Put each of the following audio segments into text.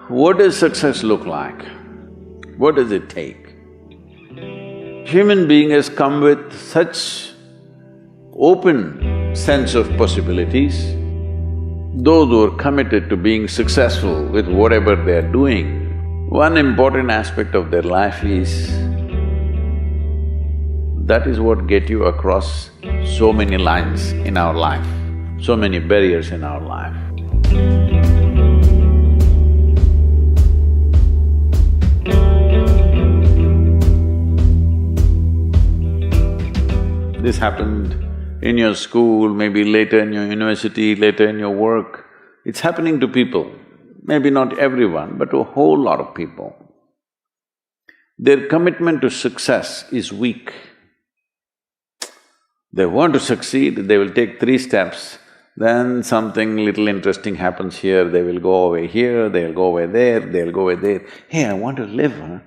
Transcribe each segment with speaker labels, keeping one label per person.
Speaker 1: What does success look like? What does it take? Human being has come with such open sense of possibilities. Those who are committed to being successful with whatever they are doing, one important aspect of their life is that is what get you across so many lines in our life, so many barriers in our life. This happened in your school, maybe later in your university, later in your work. It's happening to people, maybe not everyone, but to a whole lot of people. Their commitment to success is weak. They want to succeed, they will take 3 steps, then something little interesting happens here, they will go away here, they'll go away there, they'll go away there. Hey, I want to live, huh?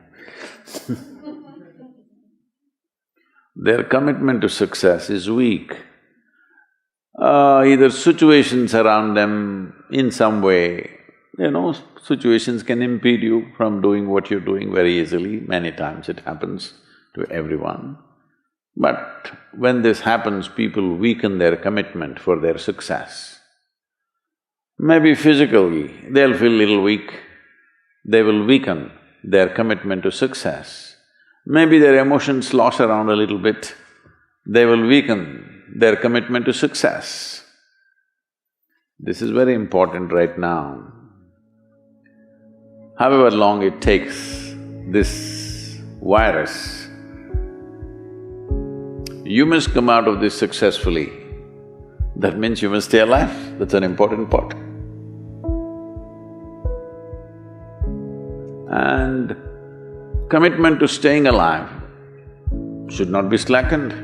Speaker 1: Their commitment to success is weak. Either situations around them in some way, situations can impede you from doing what you're doing very easily. Many times it happens to everyone. But when this happens, people weaken their commitment for their success. Maybe physically, they'll feel little weak, they will weaken their commitment to success. Maybe their emotions slosh around a little bit, they will weaken their commitment to success. This is very important right now. However long it takes, this virus, you must come out of this successfully. That means you must stay alive, that's an important part. And commitment to staying alive should not be slackened,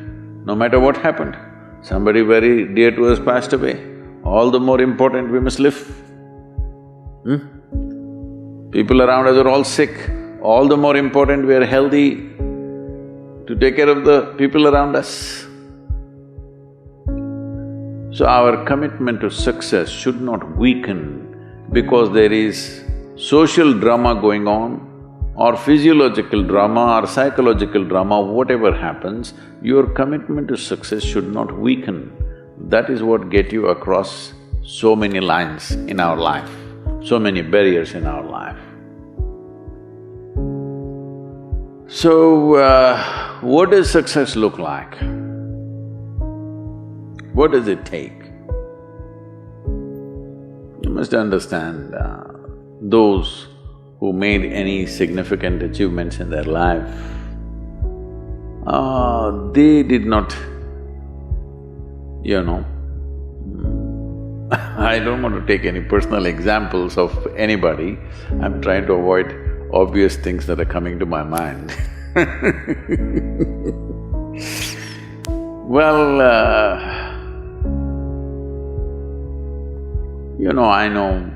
Speaker 1: no matter what happened. Somebody very dear to us passed away, all the more important we must live. People around us are all sick, all the more important we are healthy to take care of the people around us. So our commitment to success should not weaken because there is social drama going on, or physiological drama or psychological drama, whatever happens, your commitment to success should not weaken. That is what get you across so many lines in our life, so many barriers in our life. So, what does success look like? What does it take? You must understand, those who made any significant achievements in their life, they did not, I don't want to take any personal examples of anybody, I'm trying to avoid obvious things that are coming to my mind. Well, I know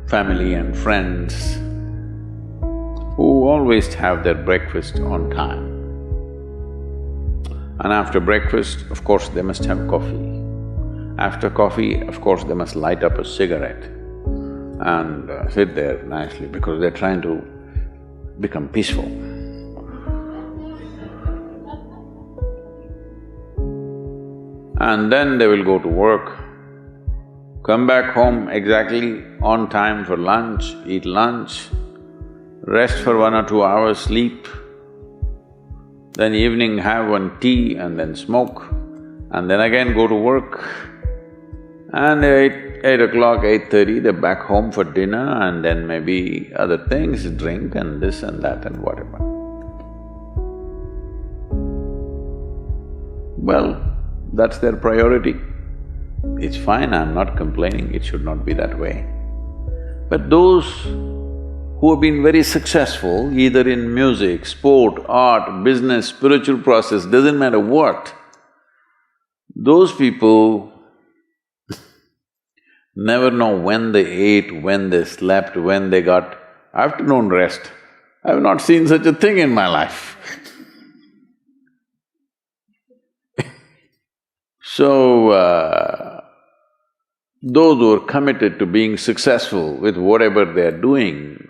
Speaker 1: family and friends who always have their breakfast on time. And after breakfast, of course, they must have coffee. After coffee, of course, they must light up a cigarette and sit there nicely because they're trying to become peaceful. And then they will go to work, come back home exactly on time for lunch, eat lunch, rest for 1 or 2 hours, sleep, then evening have one tea and then smoke, and then again go to work. And 8 o'clock, 8:30, they're back home for dinner and then maybe other things, drink and this and that and whatever. Well, that's their priority. It's fine, I'm not complaining, it should not be that way. But those who have been very successful, either in music, sport, art, business, spiritual process, doesn't matter what, those people never know when they ate, when they slept, when they got afternoon rest. I've not seen such a thing in my life. So, those who are committed to being successful with whatever they are doing,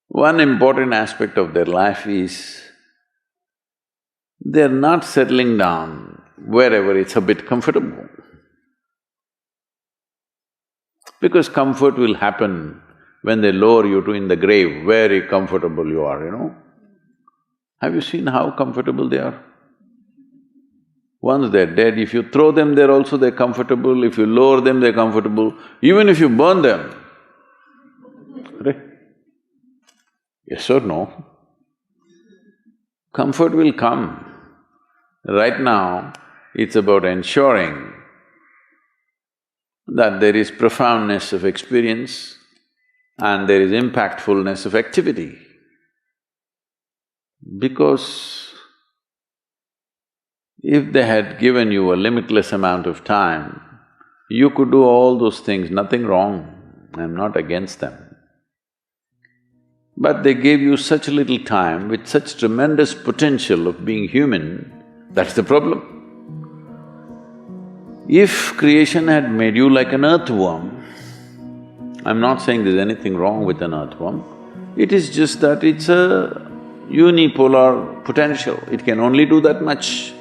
Speaker 1: one important aspect of their life is they're not settling down wherever it's a bit comfortable. Because comfort will happen when they lower you to in the grave, very comfortable you are, you know. Have you seen how comfortable they are? Once they're dead, if you throw them there also they're comfortable, if you lower them they're comfortable, even if you burn them. Right? Yes or no? Comfort will come. Right now, it's about ensuring that there is profoundness of experience and there is impactfulness of activity. Because if they had given you a limitless amount of time, you could do all those things, nothing wrong, I'm not against them. But they gave you such little time with such tremendous potential of being human, that's the problem. If creation had made you like an earthworm, I'm not saying there's anything wrong with an earthworm, it is just that it's a unipolar potential, it can only do that much.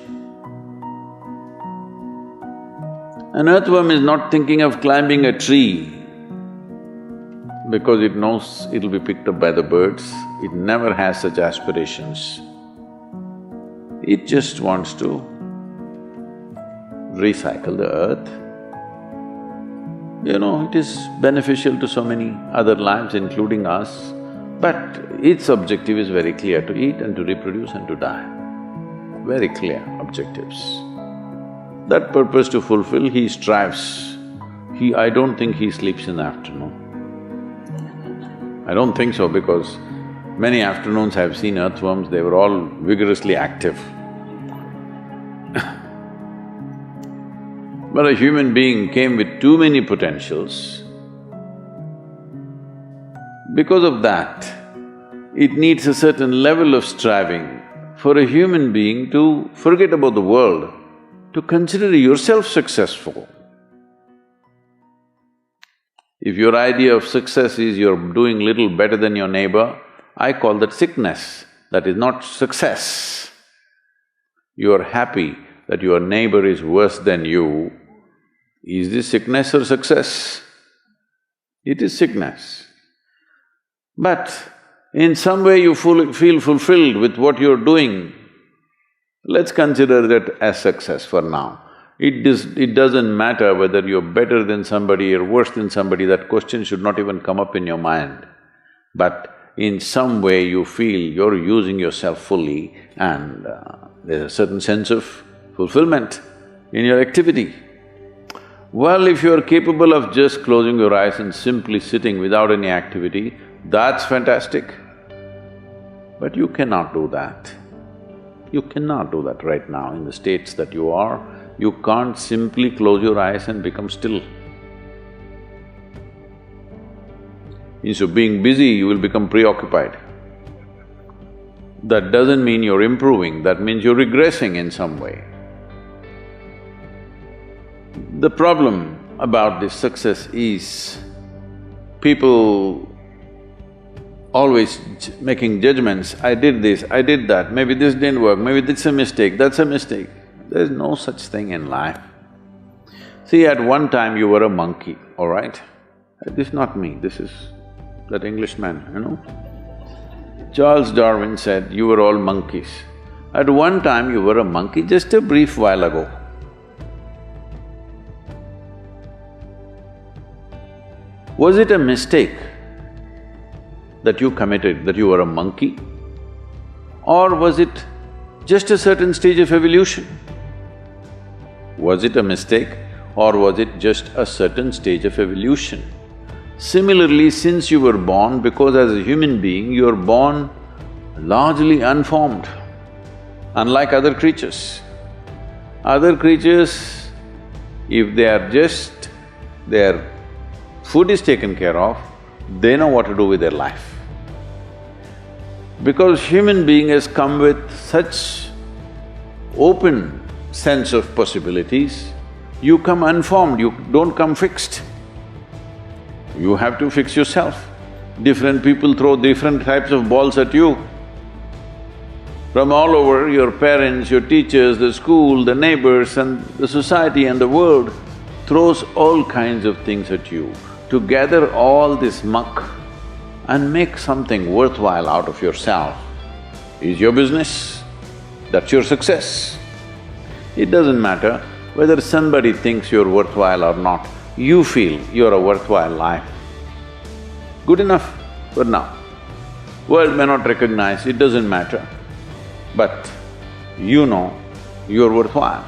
Speaker 1: An earthworm is not thinking of climbing a tree because it knows it'll be picked up by the birds, it never has such aspirations. It just wants to recycle the earth. You know, it is beneficial to so many other lives, including us, but its objective is very clear, to eat and to reproduce and to die. Very clear objectives. That purpose to fulfill, he strives. I don't think he sleeps in the afternoon. I don't think so because many afternoons I've seen earthworms, they were all vigorously active. But a human being came with too many potentials. Because of that, it needs a certain level of striving for a human being to forget about the world, to consider yourself successful. If your idea of success is you're doing little better than your neighbor, I call that sickness, that is not success. You're happy that your neighbor is worse than you. Is this sickness or success? It is sickness. But in some way you feel fulfilled with what you're doing, let's consider that as success for now. It doesn't matter whether you're better than somebody or worse than somebody, that question should not even come up in your mind. But in some way you feel you're using yourself fully and there's a certain sense of fulfillment in your activity. Well, if you're capable of just closing your eyes and simply sitting without any activity, that's fantastic. But you cannot do that. You cannot do that right now in the states that you are. You can't simply close your eyes and become still. Instead of being busy, you will become preoccupied. That doesn't mean you're improving, that means you're regressing in some way. The problem about this success is people always making judgments, I did this, I did that, maybe this didn't work, maybe this is a mistake, that's a mistake. There's no such thing in life. See, at one time you were a monkey, all right? This is not me, this is that Englishman, you know. Charles Darwin said, you were all monkeys. At one time you were a monkey, just a brief while ago. Was it a mistake that you committed, that you were a monkey? Or was it just a certain stage of evolution? Was it a mistake or was it just a certain stage of evolution? Similarly, since you were born, because as a human being, you are born largely unformed, unlike other creatures. Other creatures, if they are just… their food is taken care of, they know what to do with their life. Because human being has come with such open sense of possibilities, You come unformed, you don't come fixed. You have to fix yourself. Different people throw different types of balls at you. From all over, your parents, your teachers, the school, the neighbors and the society and the world throws all kinds of things at you. To gather all this muck and make something worthwhile out of yourself is your business. That's your success. It doesn't matter whether somebody thinks you're worthwhile or not, you feel you're a worthwhile life. Good enough for now. World may not recognize, it doesn't matter, but you know you're worthwhile.